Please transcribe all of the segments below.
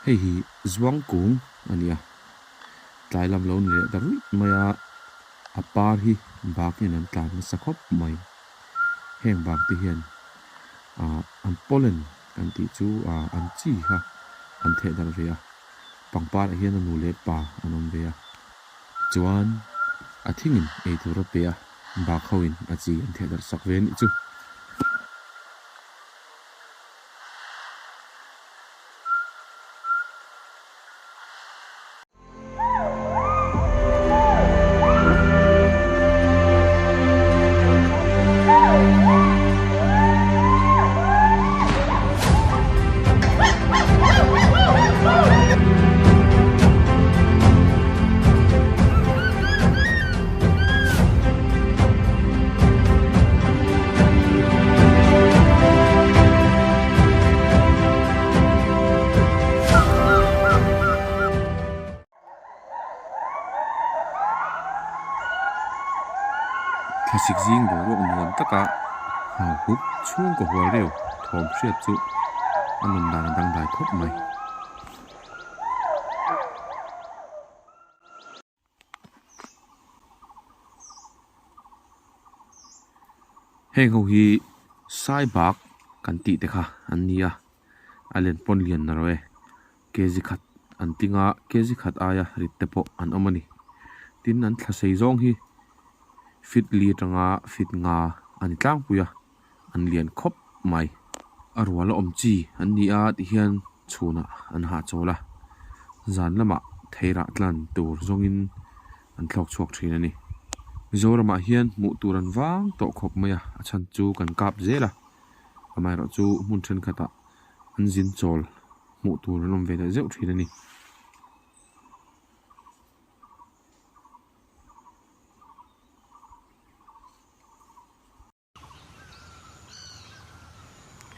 hei hi zwang kung ania tlai lam lo ni le daru maya apar hi bak ni nan tlan na sakhop mai heng bak ti hian an pollen kan ti chu an chi ha an the dar ve a pangpar hian anu le pa anom ve a chuan a thingin ei tur pe a bak hoin a chi an the dar sak ve ni chu Klasik zing bo ro nuam taka ha hup chung ko hwal reu thom hriat chu anon dan dang dai thop mai heng ho hi sai bak kan ti te kha an nia alen pon lian na roe kezi khat an tinga kezi khat aya rit te po an omani tin an thlasei zong hi fit li tanga fit nga ani tlang puya an lian khop mai arwala omchi an ni a ti hian chuna an ha chola zan lama theira tlan tur zongin an thlok chuak thin ani mizorama hian mu turan wang to khop maya achan chu kan kap zela amai ro chu mun then khata an zin chol mu tur nom ve da zeu thin ani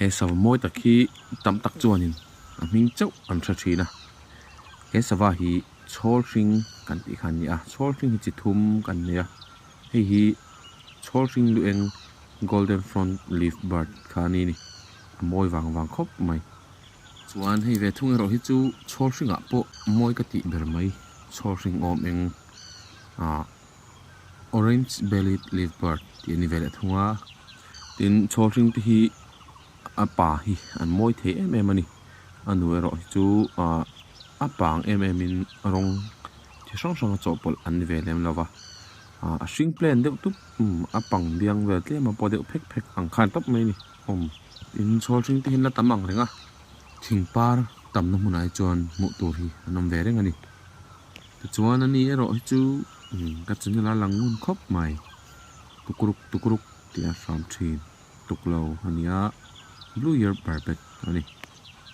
e saw moi takhi tam tak chuanin a hming chau an thra thina e sawa hi chhol ring kan ti khan ni a chhol ring hi chi thum kan nia hei hi chhol ring lueng golden front leaf bird khani ni moi wang wang khop mai chuan hei ve thung ro hi chu chhol ring a po moi ka ti ber mai chhol ring om eng orange bellied leaf bird ti ni vele thunga tin chhol ring ti hi apa hi an moi the em ani anu ero chu apang em in rong chi sang sang chopol an ve lem lova a string plan de tu apang diang ve tle ma pode phek phek ang khan top mai ni in chol string te hin la tamang renga thingpar tam na munai chon mu tur hi anom ve reng ani tu chuan ani ero chu ka chun la langun khop mai tukruk ti a sam thin tuklo ania blue ear barbet ani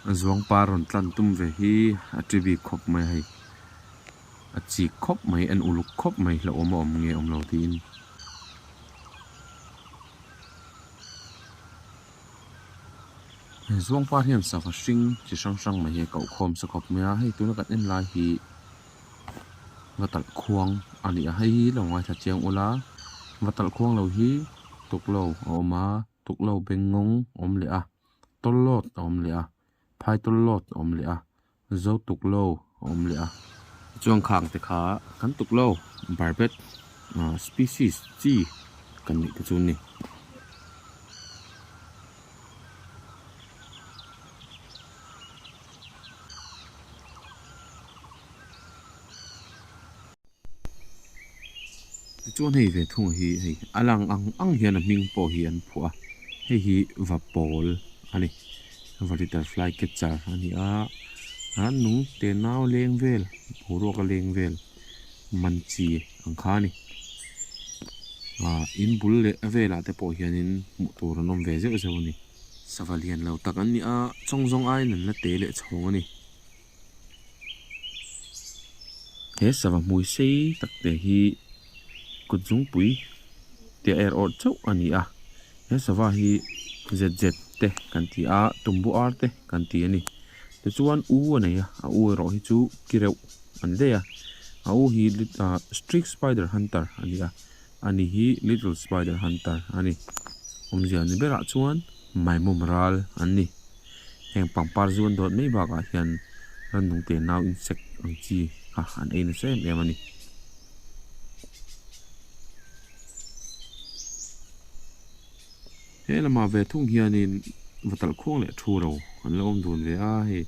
azwang paron tlan tum ve hi atribi khop mai hai achi khop mai an uluk khop mai la om nge om lo tin zwang par hian sa fashing chi sang sang mai he kau khom sa khop mea hei tuna kan en lai hi watal khuang ani a hei longai tha cheng ola watal khuang lo hi tuklo oma tuklo bengong om le a tolot om le a phai tolot om le a zo tuklo om le a chuang khang te kha kan tuklo barbet species chi kan ni chu ni chuan hei ve thung hi hei alang ang hian a ming po hi an phua hei hi vapol ani butterfly catcher ani a anu te naw leng vel phuro ka leng vel manchi ang khani in bul le avela te po hianin mu tur nom ve je ni savalian lo tak an ni a chongjong ai nan la te le chhong ani he sava mui sei tak te hi kudzung pui te air or chau ani a he sava hi zz te kan ti a tumbu ar te kan ti ani te chuan u ani a u ro hi chu kireu an le a u hi streak spider hunter ani a ani hi little spider hunter ani omzia ni bera chuan mai mumral ani heng pangpar zuan dot nei ba ka hian ran nung te naw insect ang chi ha an ei na sem em ani he lama ve thung hianin vatal khong le thu ro an lom dun ve a he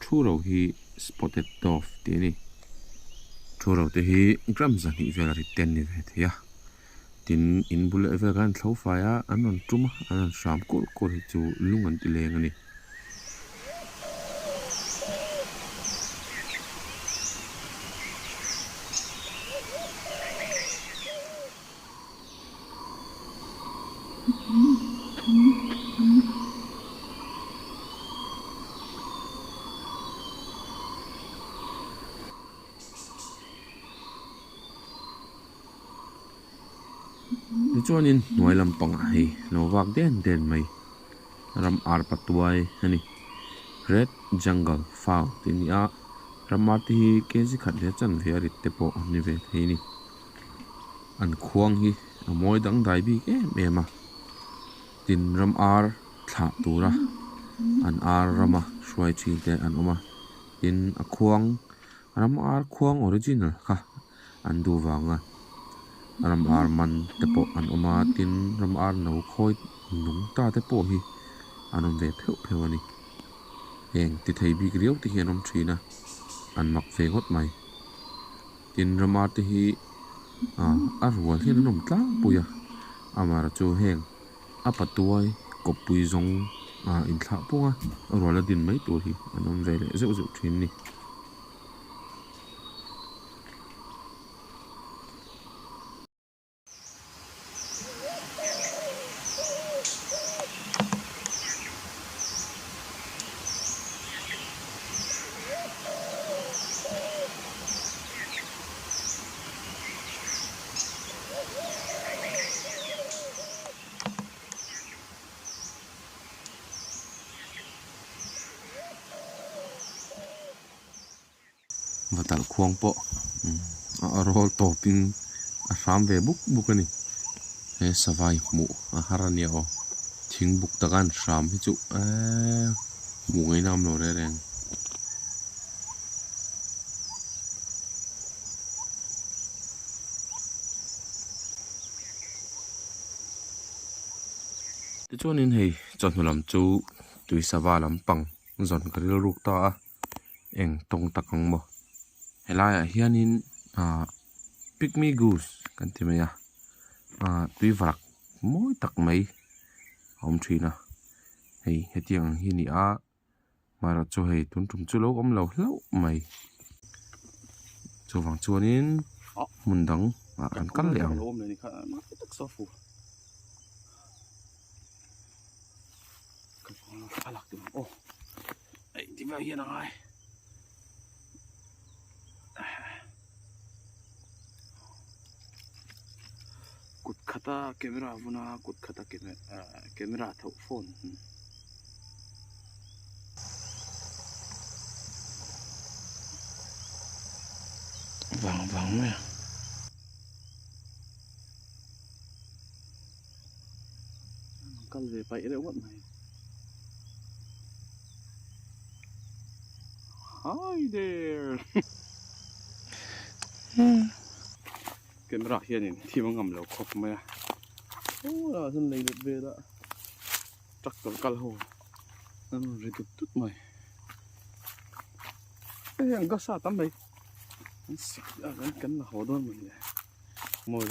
thu ro hi spotted dove te ni thu ro te hi gram zan hi vela ri ten ni ve thia tin in bul ve gan thlo fa ya anon tuma an sham kol kol hi chu lungan ti leng ani chuanin nuai lampang hi lovak den mai ram ar patuai ani red jungle fowl tinia ramati kezi khat le chan ve rit te po ni ve theini an khuang hi amoi dang dai bi ke mema tin ram ar thla tura an ar rama shwai chi te an oma tin a khuang ram ar khuang original kha an du wanga ram ar man te po an oma tin ram ar no khoi nung ta te po hi anom ve pheu ani heng ti thei bi griau ti hianom thina an mak ve ngot mai tin ram ar te hi a rual hin nom tla puya amara chu heng apatuai kopui zong in thla punga rual din mai tur hi anom ve le zeu thin ni vatal khuang po a rol topin a ram ve buk ani he savai mu a harania o thing buk takan ram hi chu mu ngai nam lo re reng ti chuanin hei chonhulam chu tui sawa lampang zon karil ruk ta eng tong takang mo helaya hianin pygmy goose kan ti maya tui varak moi tak mai om thina hei hetiang hi ni a mara chu hei tun tum chu lo om lo hlau mai chu wang chuanin mundang an kal leang alak tu ai ti ba hian ai kut khata camera vuna kut khata camera thau phone vang me kal ve pai re wat mai hi there camera hian in thima ngam lo khop mai la san lei lut ve da tractor kal ho nan ri tut mai ang ga sa tam mai an kan la ho don mai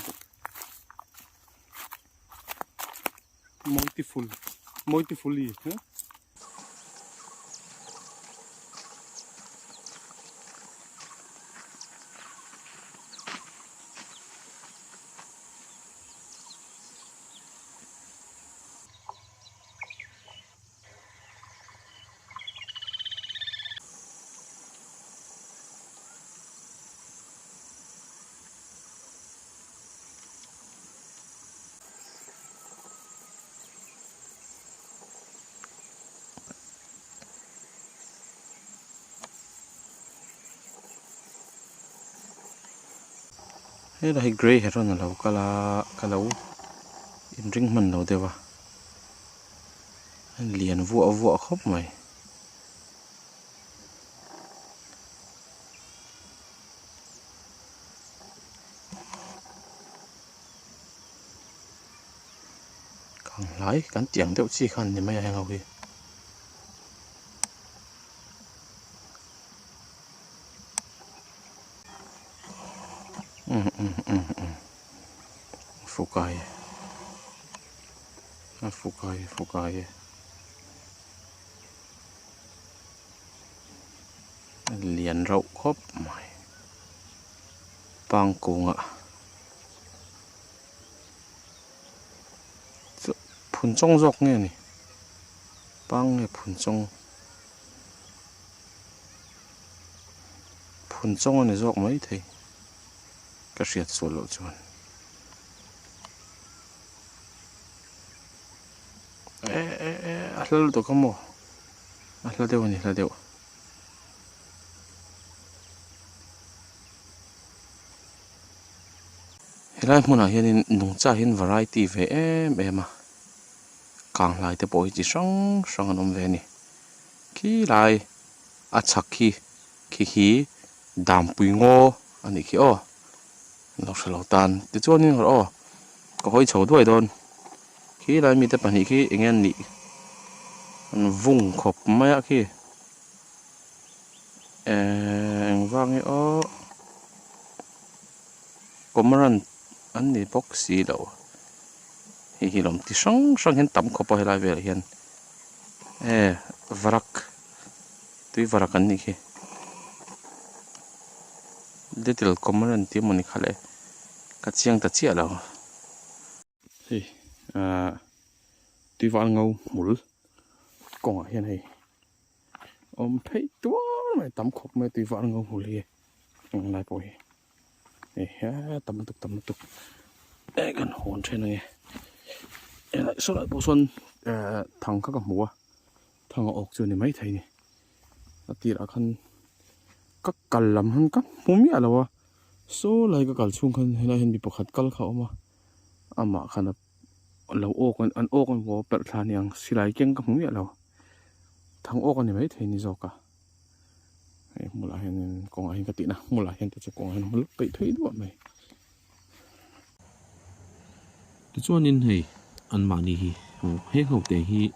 multifully he la hi grey heron lo kala in ring man lo dewa lian vu khop mai lai kan tiang deuh chi khan ni mai a hang ho hi fukai lian rau khop mai pang kunga phun chong jok nge ni pang nge phun chong ani jok mai thei ka riat solo chuan ahlal to kamo ahlal deu ani hla deu helai hmuna hianin nungcha hin variety ve em a kang lai te pawh hi chi hrang an awm ve ni khi lai a chhak hi dam pui ngo ani khi lo hlo tan ti chuanin ka hoi chho duai don khi lai mi te pahnih khi engen ni an vung khop mai a khi engwangi komaran an ni boxi lo hi lom ti hrang hen tam khopa helai vel hian varak tui varak an ni khi little komaran ti moni khale ka chiang ta chia lo hi tui wal ngau mul konga hian hei phei tua mai tam khop mai tui wal ngau mul hi lai pawh hi tam tuk kan hon then nge lại so lại bộ xuân thằng các mùa thằng ốc chưa này mấy thầy nè thì đã khăn các cල් làm hơn các mồm mía là số lại các cල් chung khăn hay là hiện bị bọc hạt cl khẩu mà khăn là lâu ốc ăn ốc ăn vô bẹt thàn yang xì lại kiêng các mồm mía là thằng ốc này mấy thầy nè do cả một là hiện còn hiện cái tí nào một là hiện cái còn hiện lúc bị thấy đúng không mày cho nên hay an mani hi he ho te hi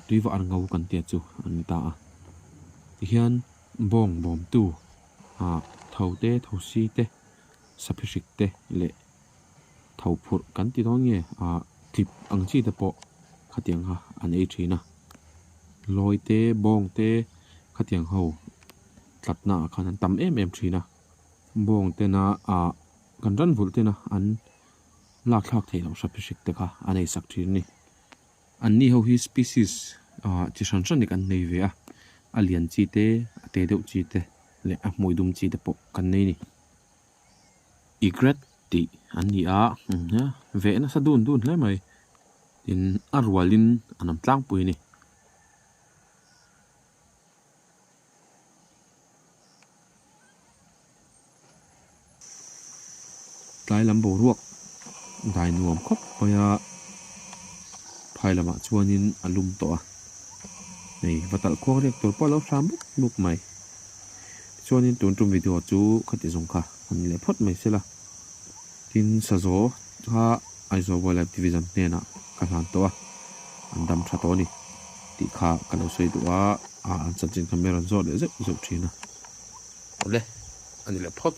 tui wa an ngau kan te chu an ta hian bong bom tu thau te thau si te saphisik te le thau phur kan ti don nge tip ang chi te po khatiang ha an ei thina loi te bong te khatiang ho tlatna khan an tam em thina bong te na kan ran vul te na an lak thak thei lo saphisik te kha anei sak thin ni an ni ho hi species chi san ni kan nei ve a lian chi te te deuh chi te le a moidum chi te po kan nei ni egret ti an ni ve na sa dun hle mai in arwalin anam tlang pui ni tlai lam bo ruak dai nuam khop paya phai lama chuanin alum to nei vatal khong rek tor palo sam buk mai chuanin tum video chu khati zong kha an le phot mai sela tin sazo ha aizo wala division ne na ka han to an dam tha to ni ti kha kalo sei duwa an chin camera zo le zep zo thina ole ani le phot